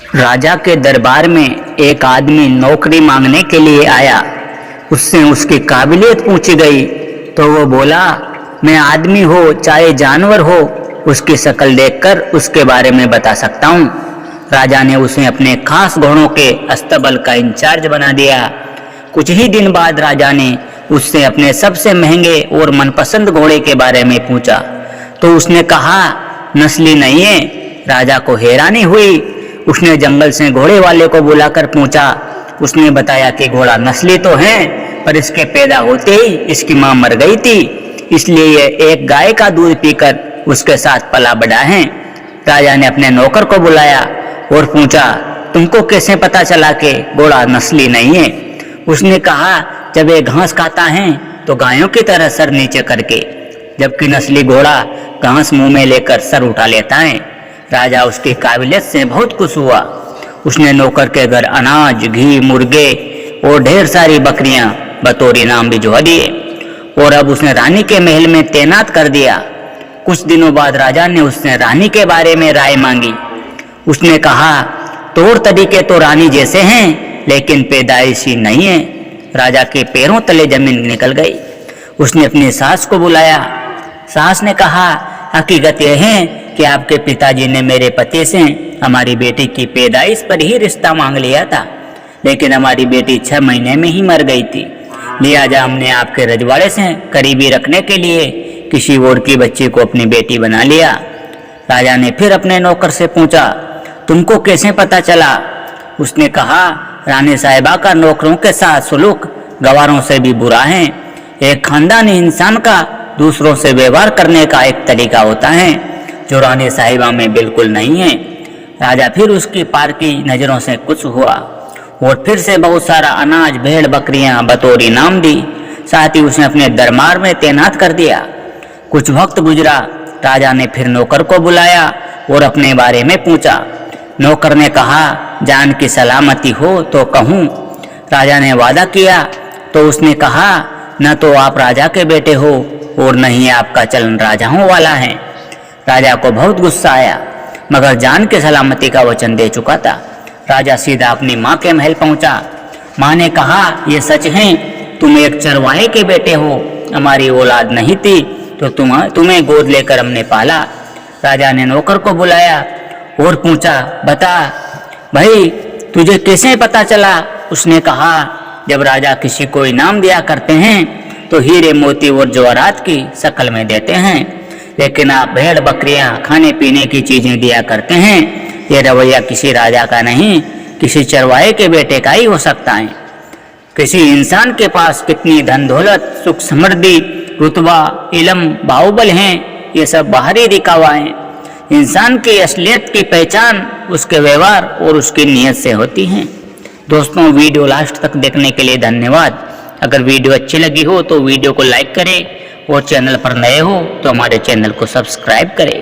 राजा के दरबार में एक आदमी नौकरी मांगने के लिए आया। उससे उसकी काबिलियत पूछी गई तो वो बोला, मैं आदमी हो चाहे जानवर हो, उसकी शक्ल देखकर उसके बारे में बता सकता हूँ। राजा ने उसे अपने खास घोड़ों के अस्तबल का इंचार्ज बना दिया। कुछ ही दिन बाद राजा ने उससे अपने सबसे महंगे और मनपसंद घोड़े के बारे में पूछा तो उसने कहा, नस्ली नहीं है। राजा को हैरानी हुई। उसने जंगल से घोड़े वाले को बुलाकर पूछा। उसने बताया कि घोड़ा नस्ली तो है, पर इसके पैदा होते ही इसकी मां मर गई थी, इसलिए ये एक गाय का दूध पीकर उसके साथ पला बढ़ा है। राजा ने अपने नौकर को बुलाया और पूछा, तुमको कैसे पता चला कि घोड़ा नस्ली नहीं है? उसने कहा, जब ये घास खाता है तो गायों की तरह सर नीचे करके, जबकि नस्ली घोड़ा घास मुंह में लेकर सर उठा लेता है। राजा उसकी काबिलियत से बहुत खुश हुआ। उसने नौकर के घर अनाज, घी, मुर्गे और ढेर सारी बकरियां बतौर इनाम भिजवा दिए और अब उसने रानी के महल में तैनात कर दिया। कुछ दिनों बाद राजा ने उससे रानी के बारे में राय मांगी। उसने कहा, तौर तरीके तो रानी जैसे हैं, लेकिन पैदाइशी नहीं है। राजा के पैरों तले जमीन निकल गई। उसने अपनी सास को बुलाया। सास ने कहा, हकीकत यह है कि आपके पिताजी ने मेरे पति से हमारी बेटी की पैदाइश पर ही रिश्ता मांग लिया था, लेकिन हमारी बेटी 6 महीने में ही मर गई थी। लिहाजा हमने आपके रजवाड़े से करीबी रखने के लिए किसी और की बच्ची को अपनी बेटी बना लिया। राजा ने फिर अपने नौकर से पूछा, तुमको कैसे पता चला? उसने कहा, रानी साहिबा का नौकरों के साथ सुलूक गवारों से भी बुरा है। एक खानदानी इंसान का दूसरों से व्यवहार करने का एक तरीका होता है जो रानी साहिबा में बिल्कुल नहीं है। राजा फिर उसकी पार की नजरों से खुश हुआ और फिर से बहुत सारा अनाज, भेड़, बकरियां बतौर इनाम दी। साथ ही उसने अपने दरबार में तैनात कर दिया। कुछ वक्त गुजरा। राजा ने फिर नौकर को बुलाया और अपने बारे में पूछा। नौकर ने कहा, जान की सलामती हो तो कहूँ। राजा ने वादा किया तो उसने कहा, न तो आप राजा के बेटे हो और न ही आपका चलन राजाओं वाला है। राजा को बहुत गुस्सा आया, मगर जान के सलामती का वचन दे चुका था। राजा सीधा अपनी माँ के महल पहुंचा। माँ ने कहा, ये सच है, तुम एक चरवाहे के बेटे हो। हमारी औलाद नहीं थी तो तुम्हें गोद लेकर हमने पाला। राजा ने नौकर को बुलाया और पूछा, बता भाई, तुझे कैसे पता चला? उसने कहा, जब राजा किसी को इनाम दिया करते हैं तो हीरे, मोती और जवाहरात की शक्ल में देते हैं, लेकिन आप भेड़, बकरियां, खाने पीने की चीजें दिया करते हैं। ये रवैया किसी राजा का नहीं, किसी चरवाहे के बेटे का ही हो सकता है। किसी इंसान के पास कितनी धन दौलत, सुख समृद्धि, रुतबा, इल्म, बाहुबल हैं, ये सब बाहरी दिखावा है। इंसान की असलियत की पहचान उसके व्यवहार और उसकी नीयत से होती है। दोस्तों, वीडियो लास्ट तक देखने के लिए धन्यवाद। अगर वीडियो अच्छी लगी हो तो वीडियो को लाइक करें और चैनल पर नए हो तो हमारे चैनल को सब्सक्राइब करें।